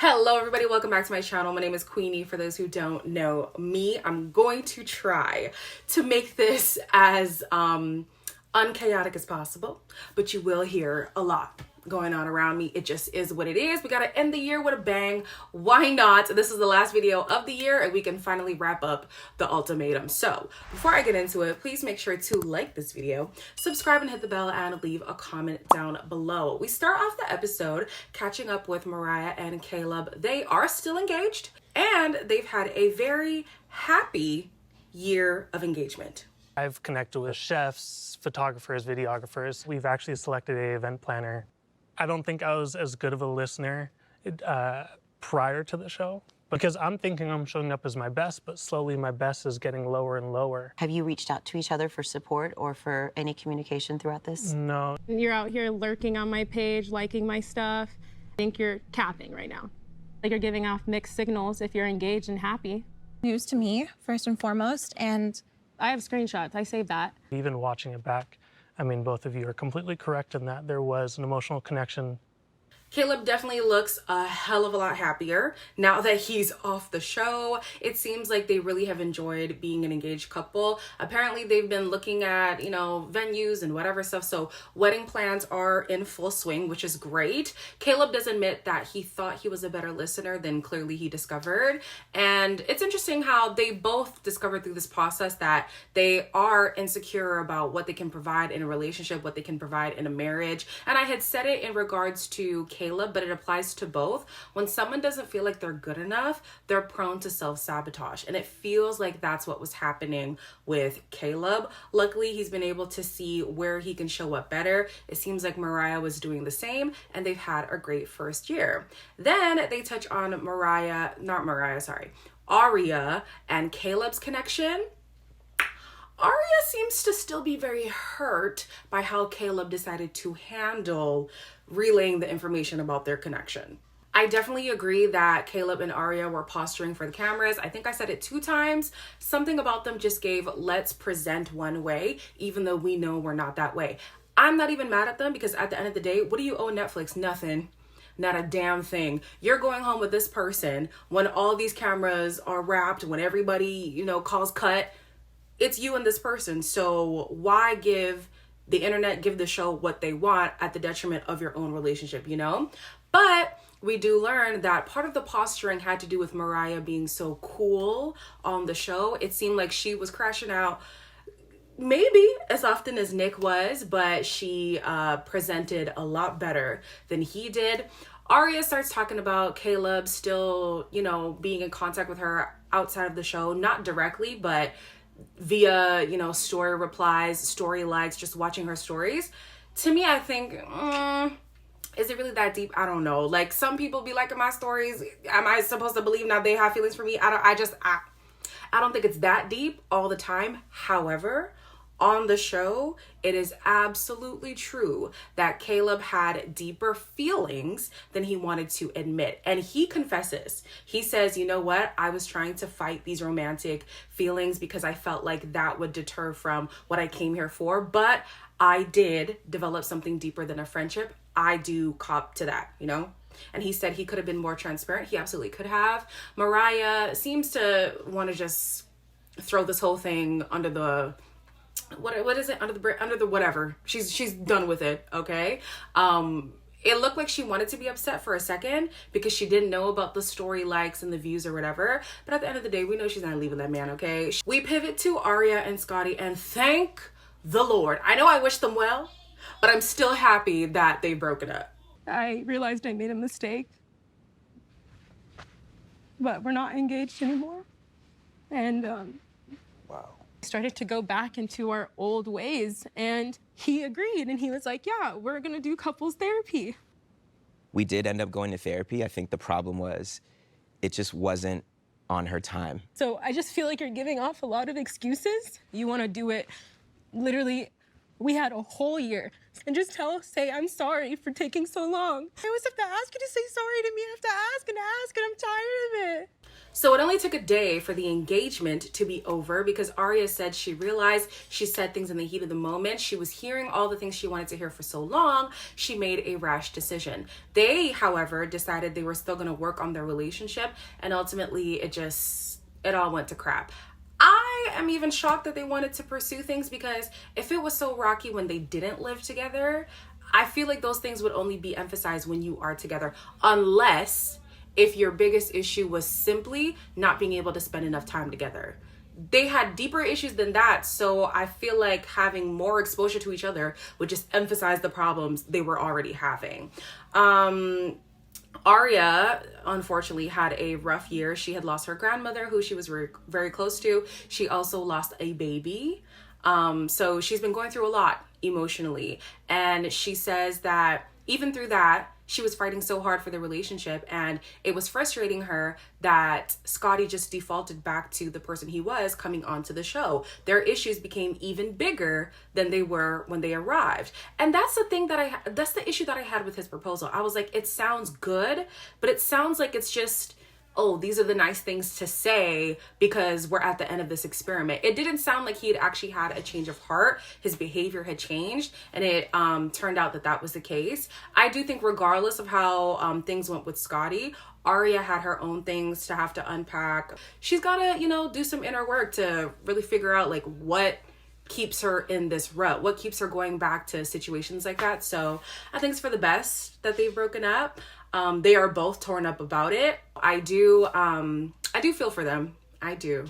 Hello everybody, welcome back to my channel. My name is Queenie. For those who don't know me, I'm going to try to make this as unchaotic as possible, but you will hear a lot going on around me. It just is what it is. We gotta end the year with a bang. Why not? This is the last video of the year and we can finally wrap up the ultimatum. So before I get into it, please make sure to like this video, subscribe and hit the bell, and leave a comment down below. We start off the episode catching up with Mariah and Caleb. They are still engaged and they've had a very happy year of engagement. I've connected with chefs, photographers, videographers. We've actually selected an event planner. I don't think I was as good of a listener prior to the show because I'm thinking I'm showing up as my best, but slowly my best is getting lower and lower. Have you reached out to each other for support or for any communication throughout this? No. You're out here lurking on my page, liking my stuff. I think you're capping right now. Like you're giving off mixed signals if you're engaged and happy. News to me, first and foremost, and I have screenshots, I saved that. Even watching it back, I mean, both of you are completely correct in that there was an emotional connection. Caleb definitely looks a hell of a lot happier now that he's off the show. It seems like they really have enjoyed being an engaged couple. Apparently they've been looking at, venues and whatever stuff. So wedding plans are in full swing, which is great. Caleb does admit that he thought he was a better listener than clearly he discovered. And it's interesting how they both discovered through this process that they are insecure about what they can provide in a relationship, what they can provide in a marriage. And I had said it in regards to Caleb, but it applies to both. When someone doesn't feel like they're good enough, they're prone to self-sabotage. And it feels like that's what was happening with Caleb. Luckily, he's been able to see where he can show up better. It seems like Mariah was doing the same, and they've had a great first year. Then they touch on Arya and Caleb's connection. Arya seems to still be very hurt by how Caleb decided to handle relaying the information about their connection. I definitely agree that Caleb and Arya were posturing for the cameras. I think I said it 2 times. Something about them just gave, let's present one way, even though we know we're not that way. I'm not even mad at them because at the end of the day, what do you owe Netflix? Nothing. Not a damn thing. You're going home with this person when all these cameras are wrapped, when everybody, calls cut. It's you and this person. So why give the internet, give the show what they want at the detriment of your own relationship, But we do learn that part of the posturing had to do with Mariah being so cool on the show. It seemed like she was crashing out maybe as often as Nick was, but she presented a lot better than he did. Arya starts talking about Caleb still, being in contact with her outside of the show, not directly, but via, story replies, story likes, just watching her stories. To me, I think, is it really that deep? I don't know. Like, some people be liking my stories. Am I supposed to believe now they have feelings for me? I don't think it's that deep all the time. However, on the show, it is absolutely true that Caleb had deeper feelings than he wanted to admit. And he confesses. He says, you know what? I was trying to fight these romantic feelings because I felt like that would deter from what I came here for. But I did develop something deeper than a friendship. I do cop to that, And he said he could have been more transparent. He absolutely could have. Mariah seems to want to just throw this whole thing under the what is it, under the whatever. She's done with it, okay? It looked like she wanted to be upset for a second because she didn't know about the story likes and the views or whatever. But at the end of the day, we know she's not leaving that man, okay? We pivot to Arya and Scotty, and thank the Lord. I know I wish them well, but I'm still happy that they've broken up. I realized I made a mistake, but we're not engaged anymore. And Wow. started to go back into our old ways, and he agreed, and he was like, yeah, we're gonna do couples therapy. We did end up going to therapy. I think the problem was it just wasn't on her time. So I just feel like you're giving off a lot of excuses. You want to do it literally. We had a whole year, and just say I'm sorry for taking so long. I always have to ask you to say sorry to me. I have to ask and ask, and I'm tired of it. So it only took a day for the engagement to be over because Arya said she realized she said things in the heat of the moment. She was hearing all the things she wanted to hear for so long. She made a rash decision. They, however, decided they were still going to work on their relationship, and ultimately it all went to crap. I am even shocked that they wanted to pursue things, because if it was so rocky when they didn't live together, I feel like those things would only be emphasized when you are together, unless if your biggest issue was simply not being able to spend enough time together. They had deeper issues than that, so I feel like having more exposure to each other would just emphasize the problems they were already having. Arya, unfortunately, had a rough year. She had lost her grandmother, who she was very, very close to. She also lost a baby. So she's been going through a lot emotionally. And she says that even through that, she was fighting so hard for the relationship, and it was frustrating her that Scotty just defaulted back to the person he was coming onto the show. Their issues became even bigger than they were when they arrived. And that's the thing that's the issue that I had with his proposal. I was like, it sounds good, but it sounds like it's just, oh, these are the nice things to say because we're at the end of this experiment. It didn't sound like he had actually had a change of heart. His behavior had changed, and it turned out that that was the case. I do think regardless of how things went with Scotty, Arya had her own things to have to unpack. She's got to, do some inner work to really figure out like what keeps her in this rut, what keeps her going back to situations like that. So I think it's for the best that they've broken up. They are both torn up about it. I do feel for them. I do.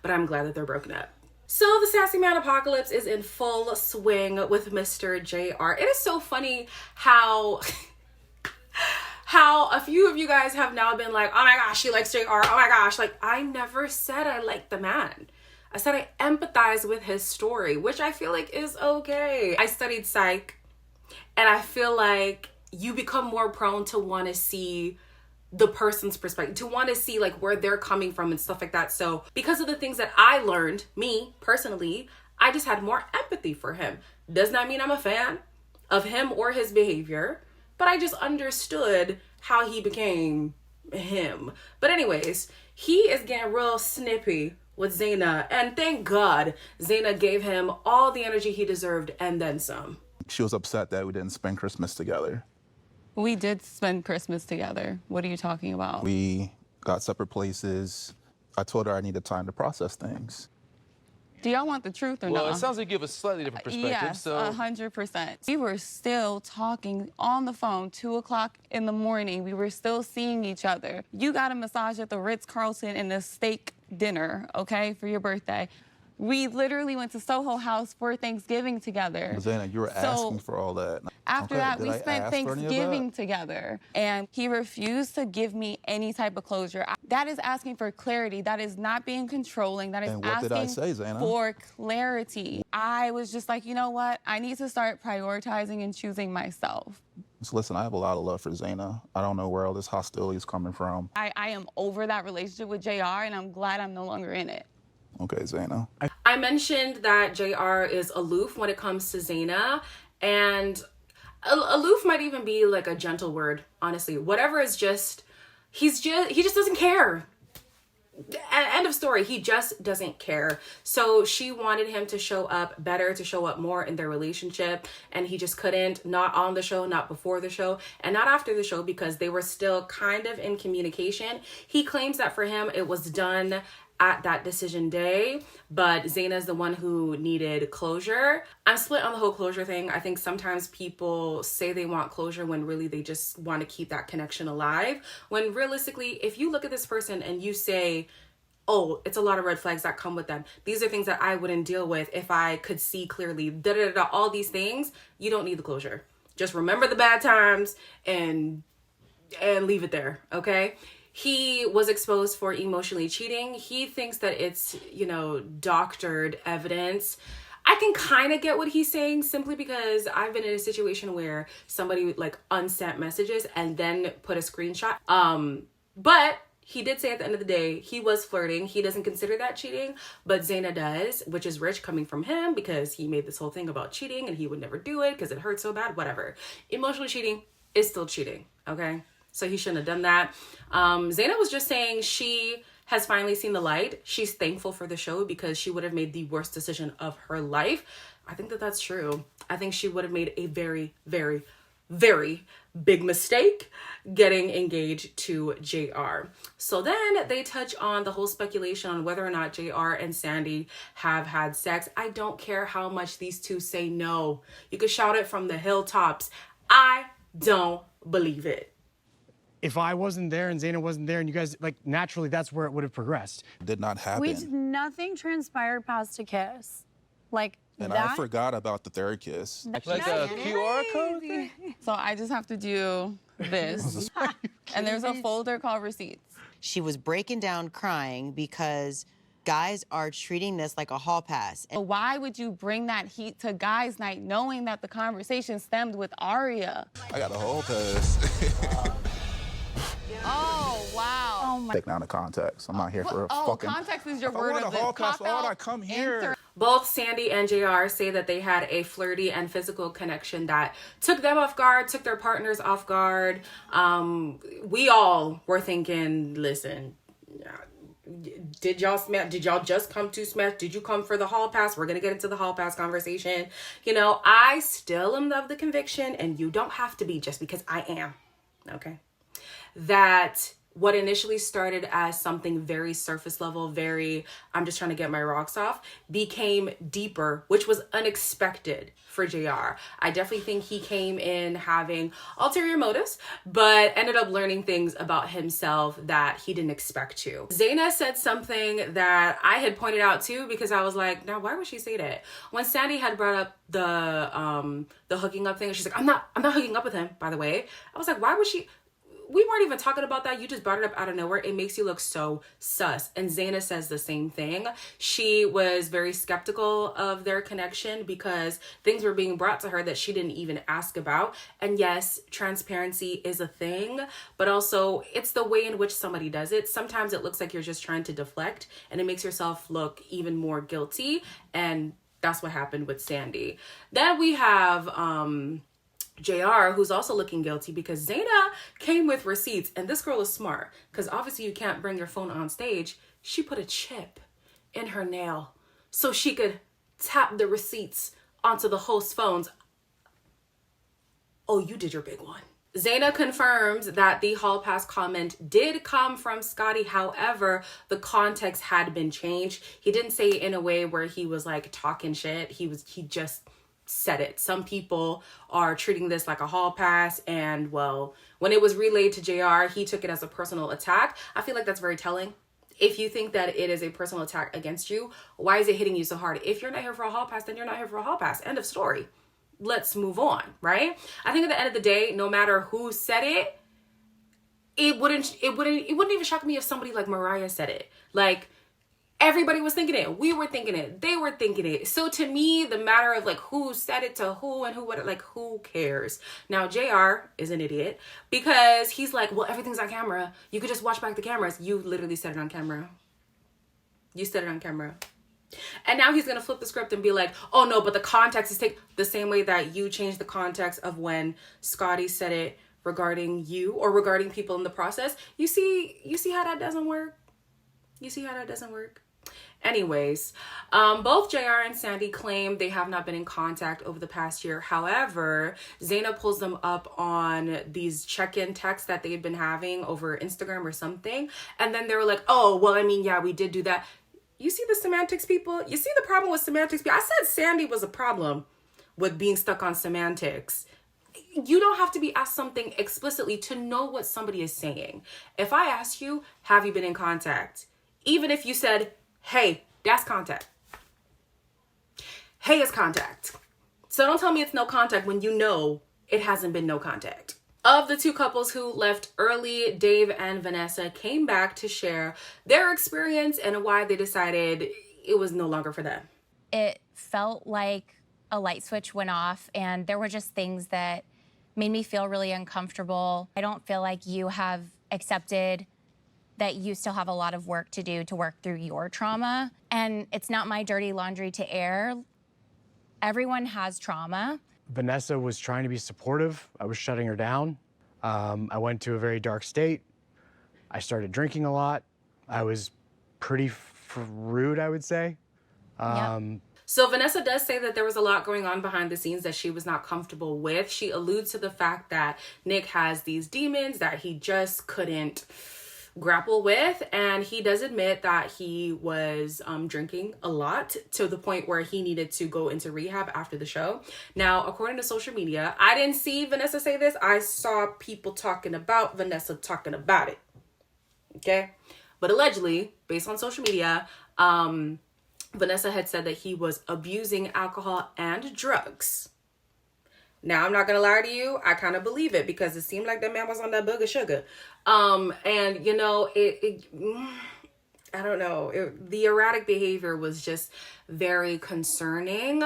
But I'm glad that they're broken up. So the Sassy Man Apocalypse is in full swing with Mr. JR. It is so funny how a few of you guys have now been like, oh my gosh, she likes JR. Oh my gosh. Like, I never said I liked the man. I said I empathize with his story, which I feel like is okay. I studied psych, and I feel like you become more prone to want to see the person's perspective, to want to see like where they're coming from and stuff like that. So because of the things that I learned, me personally, I just had more empathy for him. Does not mean I'm a fan of him or his behavior, but I just understood how he became him. But anyways, he is getting real snippy with Zena, and thank God Zena gave him all the energy he deserved and then some. She was upset that we didn't spend Christmas together. We did spend Christmas together. What are you talking about? We got separate places. I told her I needed time to process things. Do y'all want the truth or not? Well, it sounds like you have a slightly different perspective. Yes, so 100%. We were still talking on the phone, 2 o'clock in the morning. We were still seeing each other. You got a massage at the Ritz-Carlton and a steak dinner, okay, for your birthday. We literally went to Soho House for Thanksgiving together. Zena, you were asking for all that. After Okay, that, did we I spent ask for any of Thanksgiving that? together, and he refused to give me any type of closure. That is asking for clarity. That is not being controlling. That is And what did I say, asking Zena? for clarity. I was just like, you know what? I need to start prioritizing and choosing myself. So listen, I have a lot of love for Zena. I don't know where all this hostility is coming from. I am over that relationship with JR, and I'm glad I'm no longer in it. Okay, Zena. I mentioned that JR is aloof when it comes to Zena, and aloof might even be like a gentle word, honestly. Whatever is just, he just doesn't care. End of story. He just doesn't care. So she wanted him to show up better, to show up more in their relationship, and he just couldn't. Not on the show, not before the show, and not after the show, because they were still kind of in communication. He claims that for him it was done at that decision day, but Zena's the one who needed closure. I'm split on the whole closure thing. I think sometimes people say they want closure when really they just want to keep that connection alive. When realistically, if you look at this person and you say, oh, it's a lot of red flags that come with them. These are things that I wouldn't deal with if I could see clearly, all these things, you don't need the closure. Just remember the bad times and leave it there, okay? He was exposed for emotionally cheating. He thinks that it's, doctored evidence. I can kind of get what he's saying simply because I've been in a situation where somebody like unsent messages and then put a screenshot. But he did say at the end of the day, he was flirting. He doesn't consider that cheating, but Zena does, which is rich coming from him because he made this whole thing about cheating and he would never do it because it hurts so bad, whatever. Emotional cheating is still cheating, okay? so he shouldn't have done that. Zena was just saying she has finally seen the light. She's thankful for the show because she would have made the worst decision of her life. I think that that's true. I think she would have made a very, very, very big mistake getting engaged to JR. So then they touch on the whole speculation on whether or not JR and Sandy have had sex. I don't care how much these two say no. You could shout it from the hilltops. I don't believe it. If I wasn't there and Zena wasn't there and you guys, like, naturally, that's where it would have progressed. Did not happen. Nothing transpired past a kiss. Like, And I forgot about the third kiss. Like a QR code thing? So I just have to do this. And there's a folder called receipts. She was breaking down crying because guys are treating this like a hall pass. So why would you bring that heat to guys' night knowing that the conversation stemmed with Arya? I got a whole pass. Oh, wow. Oh my. Take down the context. I'm not here for a fucking... Context is your If I word want of a hall the pass, why would I cop-out, come here? Both Sandy and JR say that they had a flirty and physical connection that took them off guard, took their partners off guard. We all were thinking, listen, did y'all smash? Did y'all just come to smash? Did you come for the hall pass? We're going to get into the hall pass conversation. You know, I still am of the conviction, and you don't have to be just because I am, okay? That what initially started as something very surface level, very, I'm just trying to get my rocks off, became deeper, which was unexpected for JR. I definitely think he came in having ulterior motives, but ended up learning things about himself that he didn't expect to. Zena said something that I had pointed out too, because I was like, now why would she say that? When Sandy had brought up the hooking up thing, she's like, I'm not hooking up with him, by the way. I was like, why would she? We weren't even talking about that. You just brought it up out of nowhere. It makes you look so sus. And Zena says the same thing. She was very skeptical of their connection because things were being brought to her that she didn't even ask about. And yes, transparency is a thing, but also it's the way in which somebody does it. Sometimes it looks like you're just trying to deflect and it makes yourself look even more guilty. And that's what happened with Sandy. Then we have, JR, who's also looking guilty because Zena came with receipts, and this girl is smart because obviously you can't bring your phone on stage. She put a chip in her nail so she could tap the receipts onto the host phones. Oh, you did your big one. Zena confirms that the hall pass comment did come from Scotty. However, the context had been changed. He didn't say it in a way where he was like talking shit. He just said it. Some people are treating this like a hall pass, and well, when it was relayed to JR, he took it as a personal attack. I feel like that's very telling. If you think that it is a personal attack against you, why is it hitting you so hard? If you're not here for a hall pass, then you're not here for a hall pass. End of story. Let's move on, right? I think at the end of the day, no matter who said it, it wouldn't even shock me if somebody like Mariah said it. Like, everybody was thinking it. We were thinking it. They were thinking it. So to me, the matter of like who said it to who and who would, like, who cares? Now, JR is an idiot because he's like, well, everything's on camera. You could just watch back the cameras. You literally said it on camera. You said it on camera. And now he's going to flip the script and be like, oh no, but the context is the same way that you changed the context of when Scotty said it regarding you or regarding people in the process. You see how that doesn't work? You see how that doesn't work? Anyways, both JR and Sandy claim they have not been in contact over the past year. However, Zena pulls them up on these check-in texts that they've been having over Instagram or something. And then they were like, oh, well, I mean, yeah, we did do that. You see the semantics, people? You see the problem with semantics? I said Sandy was a problem with being stuck on semantics. You don't have to be asked something explicitly to know what somebody is saying. If I ask you, have you been in contact? Even if you said, hey, that's contact. Hey is contact. So don't tell me it's no contact when you know it hasn't been no contact. Of the two couples who left early, Dave and Vanessa came back to share their experience and why they decided it was no longer for them. It felt like a light switch went off, and there were just things that made me feel really uncomfortable. I don't feel like you have accepted that you still have a lot of work to do to work through your trauma. And it's not my dirty laundry to air. Everyone has trauma. Vanessa was trying to be supportive. I was shutting her down. I went to a very dark state. I started drinking a lot. I was pretty rude, I would say. So Vanessa does say that there was a lot going on behind the scenes that she was not comfortable with. She alludes to the fact that Nick has these demons that he just couldn't grapple with, and he does admit that he was drinking a lot to the point where he needed to go into rehab after the show. Now, according to social media, I didn't see Vanessa say this. I saw people talking about Vanessa talking about it. Okay? But allegedly, based on social media, Vanessa had said that he was abusing alcohol and drugs. Now, I'm not going to lie to you. I kind of believe it because it seemed like that man was on that booger sugar. And, you know, I don't know. The erratic behavior was just very concerning.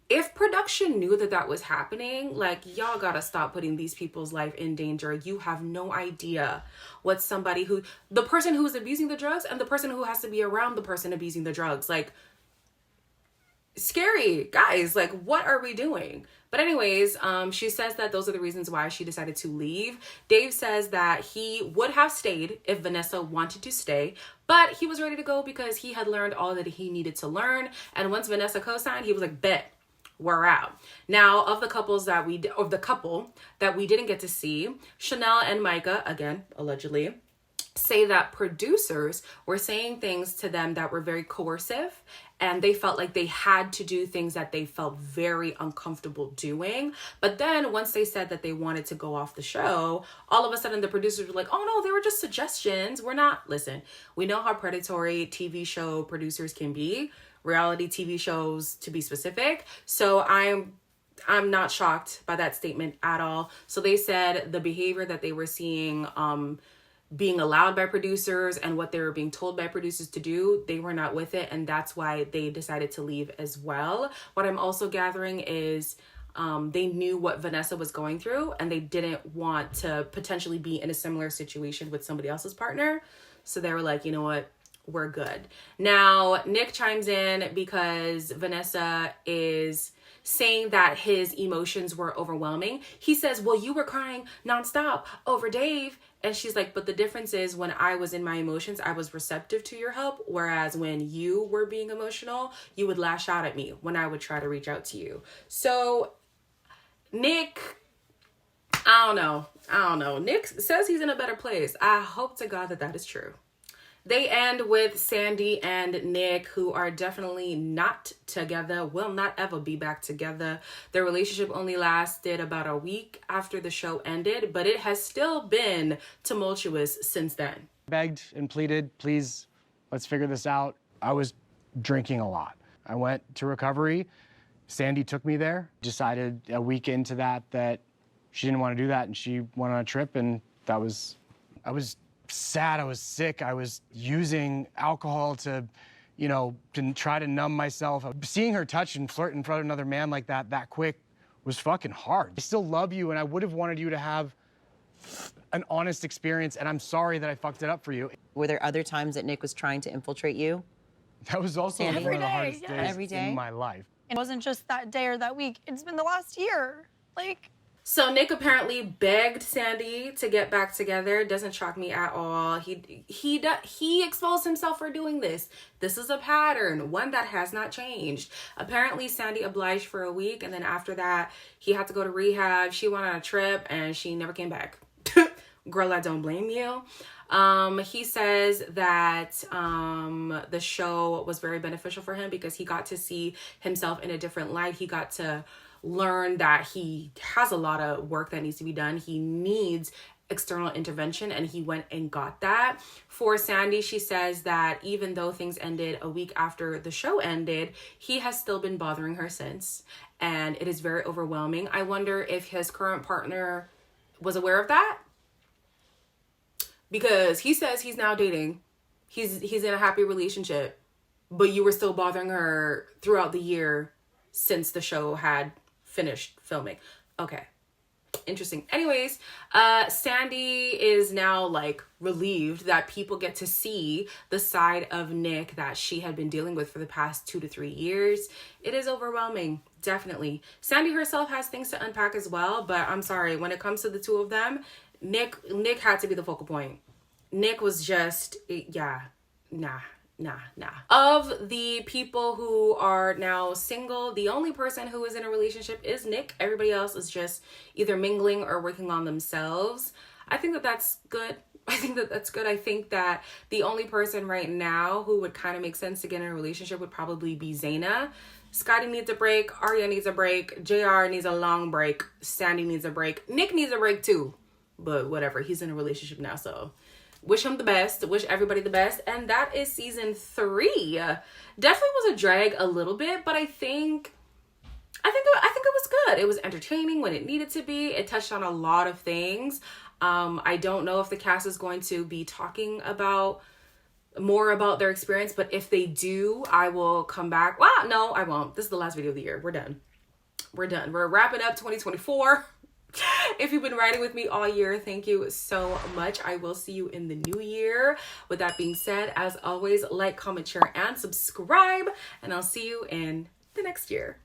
If production knew that that was happening, like, y'all got to stop putting these people's life in danger. You have no idea what the person who is abusing the drugs and the person who has to be around the person abusing the drugs. Like, scary, guys. Like, what are we doing? But anyways, she says that those are the reasons why she decided to leave. Dave says that he would have stayed if Vanessa wanted to stay, but he was ready to go because he had learned all that he needed to learn. And once Vanessa co-signed, he was like, bet, we're out. Now, of the couple that we didn't get to see, Chanel and Micah, again, allegedly, say that producers were saying things to them that were very coercive, and they felt like they had to do things that they felt very uncomfortable doing. But then once they said that they wanted to go off the show, all of a sudden the producers were like, oh no, they were just suggestions. Listen, we know how predatory TV show producers can be, reality TV shows to be specific. So I'm not shocked by that statement at all. So they said the behavior that they were seeing, being allowed by producers and what they were being told by producers to do, they were not with it, and that's why they decided to leave as well. What I'm also gathering is they knew what Vanessa was going through, and they didn't want to potentially be in a similar situation with somebody else's partner, so they were like, you know what, we're good. Now, Nick chimes in because Vanessa is saying that his emotions were overwhelming. He says, well, you were crying nonstop over Dave. And she's like, but the difference is when I was in my emotions, I was receptive to your help. Whereas when you were being emotional, you would lash out at me when I would try to reach out to you. So Nick, I don't know. Nick says he's in a better place. I hope to God that that is true. They end with Sandy and Nick, who are definitely not together, will not ever be back together. Their relationship only lasted about a week after the show ended, but it has still been tumultuous since then. Begged and pleaded, please, let's figure this out. I was drinking a lot. I went to recovery. Sandy took me there. Decided a week into that she didn't want to do that, and she went on a trip, and I was sad, I was sick, I was using alcohol to try to numb myself. Seeing her touch and flirt in front of another man like that quick was fucking hard. I still love you, and I would have wanted you to have an honest experience, and I'm sorry that I fucked it up for you. Were there other times that Nick was trying to infiltrate you? That was also one of the hardest days Every day? in my life. It wasn't just that day or that week. It's been the last year. So Nick apparently begged Sandy to get back together. Doesn't shock me at all. He exposed himself for doing this. This is a pattern, one that has not changed. Apparently Sandy obliged for a week, and then after that he had to go to rehab. She went on a trip and she never came back. Girl, I don't blame you. He says that the show was very beneficial for him because he got to see himself in a different light. He got to learn that he has a lot of work that needs to be done. He needs external intervention, and he went and got that. For Sandy, she says that even though things ended a week after the show ended, he has still been bothering her since, and it is very overwhelming. I wonder if his current partner was aware of that, because he says he's now dating. He's in a happy relationship, but you were still bothering her throughout the year since the show had finished filming. Okay, interesting. Anyways, Sandy is now relieved that people get to see the side of Nick that she had been dealing with for the past 2 to 3 years. It is overwhelming, definitely. Sandy herself has things to unpack as well, but I'm sorry, when it comes to the two of them, Nick had to be the focal point. Nick was just, yeah, nah. Of the people who are now single, the only person who is in a relationship is Nick. Everybody else is just either mingling or working on themselves. I think that that's good. I think that the only person right now who would kind of make sense to get in a relationship would probably be Zena. Scotty needs a break. Arya needs a break. JR needs a long break. Sandy needs a break. Nick needs a break too. But whatever, he's in a relationship now, so wish him the best. Wish everybody the best. And that is season 3. Definitely was a drag a little bit, but I think it was good. It was entertaining when it needed to be. It touched on a lot of things. I don't know if the cast is going to be talking about more about their experience, but if they do, I will come back. Well, no, I won't. This is the last video of the year. We're done. We're wrapping up 2024. If you've been riding with me all year, thank you so much. I will see you in the new year. With that being said, as always, like, comment, share, and subscribe, and I'll see you in the next year.